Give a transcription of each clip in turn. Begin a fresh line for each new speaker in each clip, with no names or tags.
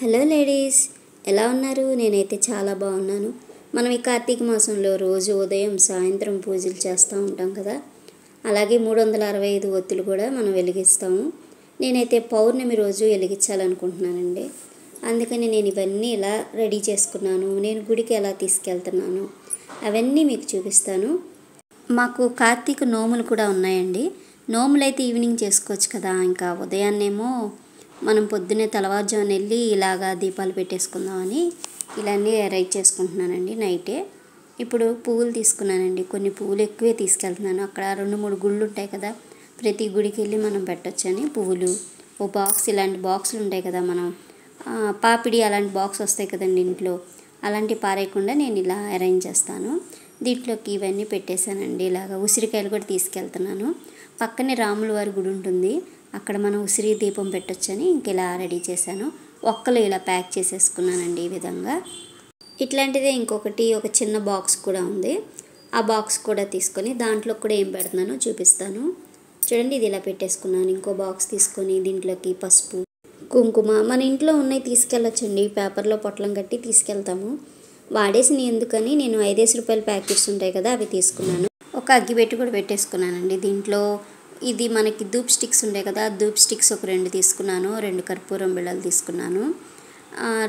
Hello ladies, ఎలా ఉన్నారు? నేనైతే చాలా బాగున్నాను. మనం ఈ కార్తీక మాసంలో రోజు ఉదయం సాయంత్రం పూజలు చేస్తూ ఉంటాం కదా. అలాగే 365 ఒత్తులు కూడా మనం వెలిగిస్తాము. నేనైతే పౌర్ణమి రోజు వెలిగించాలనుకుంటున్నానండి. అందుకని నేను ఇవన్నీ ఇలా రెడీ చేసుకున్నాను. నేను గుడికి ఎలా తీసుకెళ్తున్నాను అవన్నీ మీకు చూపిస్తాను. మాకు కార్తీక నోములు కూడా ఉన్నాయండి. నోములు అయితే ఈవినింగ్ చేసుకోవచ్చు కదా. ఇంకా ఉదయాన్నేమో మనం పొద్దున్నే తెల్లవారుజామున వెళ్ళి ఇలాగా దీపాలు పెట్టేసుకుందామని ఇలా అన్నీ అరేంజ్ చేసుకుంటున్నానండి నైటే. ఇప్పుడు పువ్వులు తీసుకున్నానండి. కొన్ని పువ్వులు ఎక్కువే తీసుకెళ్తున్నాను. అక్కడ 2-3 గుళ్ళు ఉంటాయి కదా, ప్రతి గుడికి వెళ్ళి మనం పెట్టొచ్చని పువ్వులు ఓ బాక్స్, ఇలాంటి బాక్సులు ఉంటాయి కదా, మనం పాపిడి అలాంటి బాక్స్ వస్తాయి కదండి ఇంట్లో, అలాంటివి పారేయకుండా నేను ఇలా అరేంజ్ చేస్తాను. దీంట్లోకి ఇవన్నీ పెట్టేశానండి. ఇలాగ ఉసిరికాయలు కూడా తీసుకెళ్తున్నాను. పక్కనే రాముల వారి గుడి ఉంటుంది, అక్కడ మనం ఉసిరి దీపం పెట్టొచ్చని ఇంక ఇలా రెడీ చేశాను. ఒక్కలు ఇలా ప్యాక్ చేసేసుకున్నానండి ఈ విధంగా. ఇట్లాంటిదే ఇంకొకటి ఒక చిన్న బాక్స్ కూడా ఉంది. ఆ బాక్స్ కూడా తీసుకొని దాంట్లో కూడా ఏం పెడుతున్నానో చూపిస్తాను. చూడండి, ఇది ఇలా పెట్టేసుకున్నాను. ఇంకో బాక్స్ తీసుకొని దీంట్లోకి పసుపు, కుంకుమ మన ఇంట్లో ఉన్నవి తీసుకెళ్ళొచ్చండి. పేపర్లో పొట్లం కట్టి తీసుకెళ్తాము. వాడేసినవి ఎందుకని నేను 5 రూపాయల ప్యాకెట్స్ ఉంటాయి కదా, అవి తీసుకున్నాను. ఒక అగ్గిపెట్టి కూడా పెట్టేసుకున్నానండి. దీంట్లో ఇది మనకి ధూప్ స్టిక్స్ ఉంటాయి కదా, ధూప్ స్టిక్స్ ఒక 2 తీసుకున్నాను. 2 కర్పూరం బిళ్ళలు తీసుకున్నాను.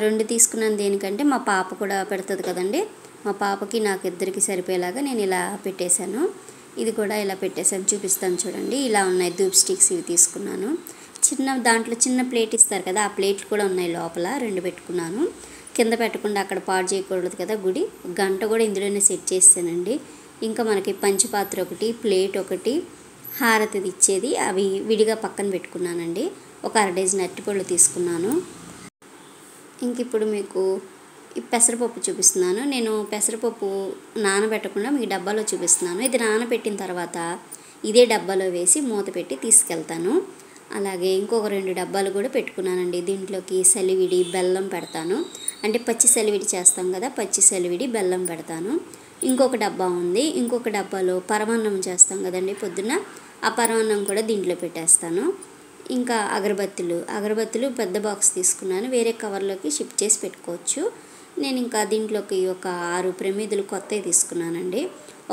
2 తీసుకున్నాను దేనికంటే మా పాప కూడా పెడుతుంది కదండి. మా పాపకి నాకు ఇద్దరికి సరిపోయేలాగా నేను ఇలా పెట్టేశాను. ఇది కూడా ఇలా పెట్టేశాను, చూపిస్తాను చూడండి. ఇలా ఉన్నాయి ధూప్ స్టిక్స్, ఇవి తీసుకున్నాను. దాంట్లో చిన్న ప్లేట్ ఇస్తారు కదా, ఆ ప్లేట్లు కూడా ఉన్నాయి లోపల. 2 పెట్టుకున్నాను. కింద పెట్టకుండా అక్కడ పాడు చేయకూడదు కదా గుడి. గంట కూడా ఇందులోనే సెట్ చేసానండి. ఇంకా మనకి పంచపాత్ర ఒకటి, ప్లేట్ ఒకటి, హారతిది ఇచ్చేది, అవి విడిగా పక్కన పెట్టుకున్నానండి. ఒక 1/2 డజన్ అరటిపళ్ళు తీసుకున్నాను. ఇంక ఇప్పుడు మీకు ఈ పెసరపప్పు చూపిస్తున్నాను. నేను పెసరపప్పు నానబెట్టకుండా మీకు డబ్బాలో చూపిస్తున్నాను. ఇది నానబెట్టిన తర్వాత ఇదే డబ్బాలో వేసి మూత పెట్టి తీసుకెళ్తాను. అలాగే ఇంకొక 2 డబ్బాలు కూడా పెట్టుకున్నానండి. దీంట్లోకి సలివిడి, బెల్లం పెడతాను. అంటే పచ్చి సలివిడి చేస్తాం కదా, పచ్చి సలివిడి బెల్లం పెడతాను. ఇంకొక డబ్బా ఉంది. ఇంకొక డబ్బాలో పరమాన్నం చేస్తాం కదండి పొద్దున్న, ఆ పరమాన్నం కూడా దీంట్లో పెట్టేస్తాను. ఇంకా అగరబత్తులు పెద్ద బాక్స్ తీసుకున్నాను. వేరే కవర్లోకి షిఫ్ట్ చేసి పెట్టుకోవచ్చు. నేను ఇంకా దీంట్లోకి ఒక 6 ప్రమిదలు కొత్తవి తీసుకున్నానండి.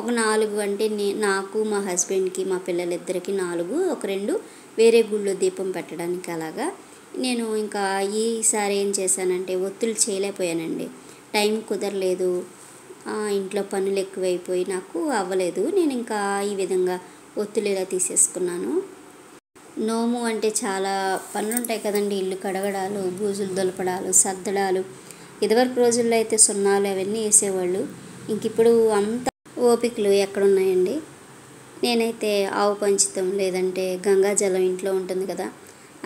ఒక 4 అంటే నాకు, మా హస్బెండ్కి, మా పిల్లలిద్దరికి 4, ఒక 2 వేరే గుళ్ళో దీపం పెట్టడానికి. అలాగా నేను ఇంకా ఈసారి ఏం చేశానంటే ఒత్తులు చేయలేకపోయానండి. టైం కుదరలేదు, ఇంట్లో పనులు ఎక్కువైపోయి నాకు అవ్వలేదు. నేను ఇంకా ఈ విధంగా ఒత్తులు ఇలా తీసేసుకున్నాను. నోము అంటే చాలా పనులు ఉంటాయి కదండి. ఇల్లు కడగడాలు, బూజులు దులపడాలు, సర్దడాలు. ఇదివరకు రోజుల్లో అయితే సున్నాలు అవన్నీ వేసేవాళ్ళు. ఇంక ఇప్పుడు అంత ఓపికలు ఎక్కడున్నాయండి. నేనైతే ఆవు పంచితం లేదంటే గంగాజలం ఇంట్లో ఉంటుంది కదా,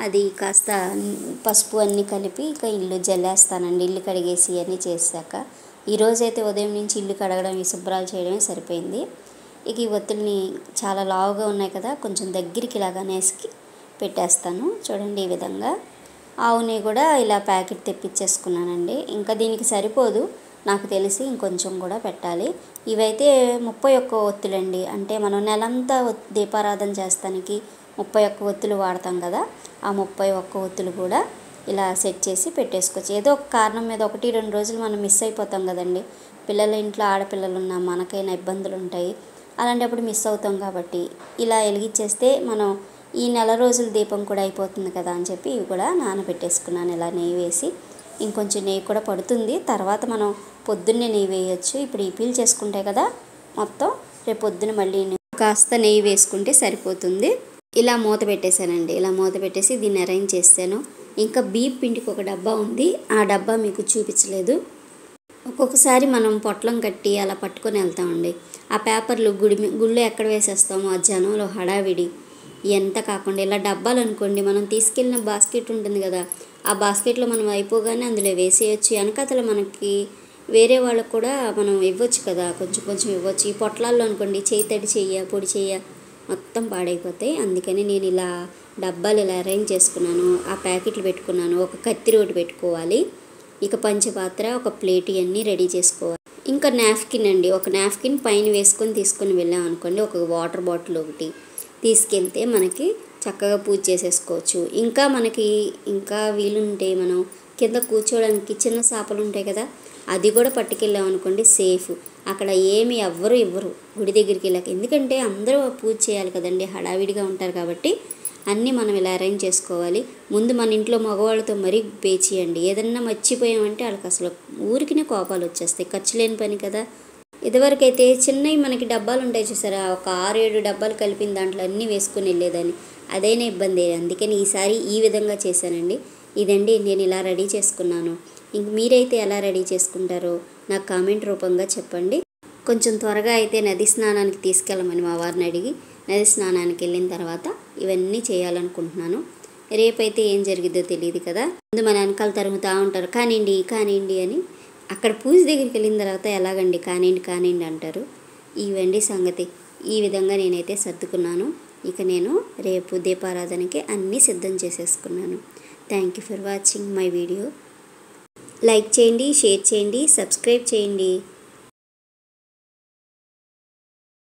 అది కాస్త పసుపు అన్నీ కలిపి ఇక ఇల్లు జల్లేస్తానండి. ఇల్లు కడిగేసి అన్నీ చేశాక ఈరోజైతే ఉదయం నుంచి ఇల్లు కడగడం, ఈ శుభ్రాలు చేయడమే సరిపోయింది. ఇక ఈ ఒత్తుల్ని చాలా లావుగా ఉన్నాయి కదా, కొంచెం దగ్గరికి ఇలాగా నేసికి పెట్టేస్తాను. చూడండి ఈ విధంగా. ఆవు నెయ్యి కూడా ఇలా ప్యాకెట్ తెప్పించేసుకున్నానండి. ఇంకా దీనికి సరిపోదు నాకు తెలిసి, ఇంకొంచెం కూడా పెట్టాలి. ఇవైతే 31 ఒత్తులండి. అంటే మనం నెలంతా దీపారాధన చేస్తానికి 31 ఒత్తులు వాడతాం కదా, ఆ 31 ఒత్తులు కూడా ఇలా సెట్ చేసి పెట్టేసుకోవచ్చు. ఏదో ఒక కారణం మీద 1-2 రోజులు మనం మిస్ అయిపోతాం కదండి. పిల్లల ఇంట్లో ఆడపిల్లలు ఉన్న మనకైనా ఇబ్బందులు ఉంటాయి. అలాంటప్పుడు మిస్ అవుతాం కాబట్టి ఇలా వెలిగించేస్తే మనం ఈ నెల రోజుల దీపం కూడా అయిపోతుంది కదా అని చెప్పి ఇవి కూడా నానబెట్టేసుకున్నాను. ఇలా నెయ్యి వేసి, ఇంకొంచెం నెయ్యి కూడా పడుతుంది, తర్వాత మనం పొద్దున్నే నెయ్యి వేయచ్చు. ఇప్పుడు ఈ పీల్ చేసుకుంటాయి కదా మొత్తం, రేపు పొద్దున్న మళ్ళీ కాస్త నెయ్యి వేసుకుంటే సరిపోతుంది. ఇలా మూత పెట్టేశానండి. ఇలా మూత పెట్టేసి దీన్ని అరేంజ్ చేశాను. ఇంకా బియ్యం పిండికి ఒక డబ్బా ఉంది, ఆ డబ్బా మీకు చూపించలేదు. ఒక్కొక్కసారి మనం పొట్లం కట్టి అలా పట్టుకొని వెళ్తామండి. ఆ పేపర్లు గుళ్ళో ఎక్కడ వేసేస్తామో ఆ జనంలో హడావిడి ఎంత కాకుండా ఇలా డబ్బాలు అనుకోండి, మనం తీసుకెళ్ళిన బాస్కెట్ ఉంటుంది కదా, ఆ బాస్కెట్లో మనం అయిపోగానే అందులో వేసేయచ్చు. వెనకాతల మనకి వేరే వాళ్ళకు కూడా మనం ఇవ్వచ్చు కదా, కొంచెం కొంచెం ఇవ్వచ్చు. ఈ పొట్లాల్లో అనుకోండి చేయి తడి చెయ్య, పొడి చెయ్య మొత్తం పాడైపోతాయి. అందుకని నేను ఇలా డబ్బాలు ఇలా అరేంజ్ చేసుకున్నాను. ఆ ప్యాకెట్లు పెట్టుకున్నాను. ఒక కత్తిరి ఒకటి పెట్టుకోవాలి. ఇక పంచపాత్ర, ఒక ప్లేట్, ఇవన్నీ రెడీ చేసుకోవాలి. ఇంకా నాప్కిన్ అండి, ఒక నాప్కిన్ పైన వేసుకొని తీసుకొని వెళ్ళాం అనుకోండి, ఒక వాటర్ బాటిల్ ఒకటి తీసుకెళ్తే మనకి చక్కగా పూజ చేసేసుకోవచ్చు. ఇంకా మనకి ఇంకా వీలుంటే మనం కింద కూర్చోవడానికి చిన్న సాపలు ఉంటాయి కదా, అది కూడా పట్టుకెళ్ళాం అనుకోండి సేఫ్. అక్కడ ఏమి ఎవ్వరు ఇవ్వరు గుడి దగ్గరికి వెళ్ళాక, ఎందుకంటే అందరూ పూజ చేయాలి కదండి, హడావిడిగా ఉంటారు కాబట్టి అన్నీ మనం ఇలా అరేంజ్ చేసుకోవాలి. ముందు మన ఇంట్లో మగవాళ్ళతో మరీ పేచియండి, ఏదన్నా మర్చిపోయామంటే వాళ్ళకి అసలు ఊరికినే కోపాలు వచ్చేస్తాయి, ఖర్చు లేని పని కదా. ఇదివరకైతే చిన్నవి మనకి డబ్బాలు ఉంటాయి చూసారా, ఒక 6-7 డబ్బాలు కలిపిన దాంట్లో అన్నీ వేసుకొని వెళ్ళేదాన్ని, అదైనా ఇబ్బంది. అందుకని ఈసారి ఈ విధంగా చేశానండి. ఇదండి నేను ఇలా రెడీ చేసుకున్నాను. ఇంక మీరైతే ఎలా రెడీ చేసుకుంటారో నాకు కామెంట్ రూపంగా చెప్పండి. కొంచెం త్వరగా అయితే నది స్నానానికి తీసుకెళ్ళమని మా వారిని అడిగి నది స్నానానికి వెళ్ళిన తర్వాత ఇవన్నీ చేయాలనుకుంటున్నాను. రేపైతే ఏం జరిగిద్దో తెలియదు కదా. ముందు మన వెనకాల తరుగుతూ ఉంటారు, కానివ్వండి కానివ్వండి అని. అక్కడ పూజ దగ్గరికి వెళ్ళిన తర్వాత ఎలాగండి కానివ్వండి కానివ్వండి అంటారు. ఇవండి సంగతి. ఈ విధంగా నేనైతే సర్దుకున్నాను. ఇక నేను రేపు దీపారాధనకి అన్నీ సిద్ధం చేసేసుకున్నాను. Thank you for watching my video. Like చేయండి, షేర్ చేయండి, సబ్స్క్రైబ్ చేయండి.